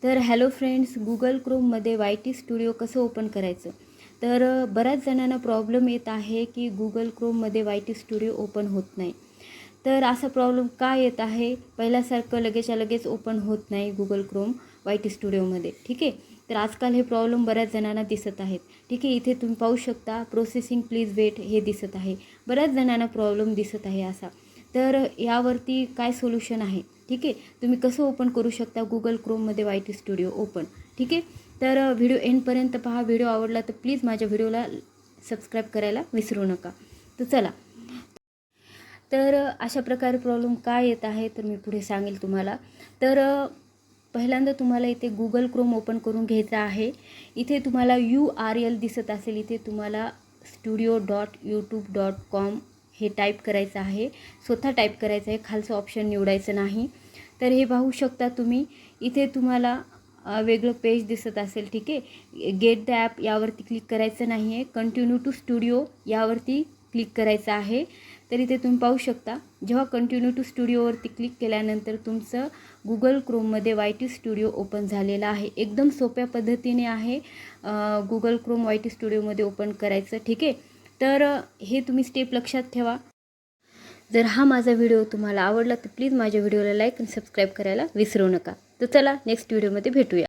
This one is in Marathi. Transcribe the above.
तर हॅलो फ्रेंड्स, गुगल क्रोममध्ये वाय टी स्टुडिओ कसं ओपन करायचं. तर बऱ्याच जणांना प्रॉब्लेम येत आहे की गुगल क्रोममध्ये वाय टी स्टुडिओ ओपन होत नाही. तर असा प्रॉब्लेम का येत आहे, पहिल्यासारखं लगेचच्या लगेच ओपन होत नाही गुगल क्रोम वाय टी स्टुडिओमध्ये. ठीक आहे, तर आजकाल हे प्रॉब्लेम बऱ्याच जणांना दिसत आहेत. ठीक आहे, इथे तुम्ही पाहू शकता प्रोसेसिंग प्लीज वेट हे दिसत आहे. बऱ्याच जणांना प्रॉब्लेम दिसत आहे असा. तर यावरती काय सोल्युशन आहे. ठीक आहे, तुम्ही कसं ओपन करू शकता गुगल क्रोममध्ये वाय टी स्टुडिओ ओपन. ठीक आहे, तर व्हिडिओ एंडपर्यंत पहा. व्हिडिओ आवडला तर प्लीज माझ्या व्हिडिओला सबस्क्राईब करायला विसरू नका. तर चला, तर अशा प्रकारे प्रॉब्लेम काय येत आहे तर मी पुढे सांगेल तुम्हाला. तर पहिल्यांदा तुम्हाला इथे गुगल क्रोम ओपन करून घ्यायचं आहे. इथे तुम्हाला URL दिसत असेल, इथे तुम्हाला studio.youtube.com हे टाईप करायचं आहे. स्वतः टाईप करायचं आहे, खालचं ऑप्शन निवडायचं नाही. तर हे पाहू शकता तुम्ही, इथे तुम्हाला वेगळं पेज दिसत असेल. ठीक आहे, गेट द ॲप यावरती क्लिक करायचं नाही आहे, कंटिन्यू टू स्टुडिओ यावरती क्लिक करायचं आहे. तर इथे तुम्ही पाहू शकता, जेव्हा कंटिन्यू टू स्टुडिओवरती क्लिक केल्यानंतर तुमचं गुगल क्रोममध्ये वाय टी स्टुडिओ ओपन झालेला आहे. एकदम सोप्या पद्धतीने आहे गुगल क्रोम वाय टी स्टुडिओमध्ये ओपन करायचं. ठीक आहे, तर हे तुम्ही स्टेप लक्षात ठेवा. जर हा माझा व्हिडिओ तुम्हाला आवडला तर प्लीज माझ्या व्हिडिओला लाईक आणि सबस्क्राईब करायला विसरू नका. तर चला, नेक्स्ट व्हिडिओमध्ये भेटूया.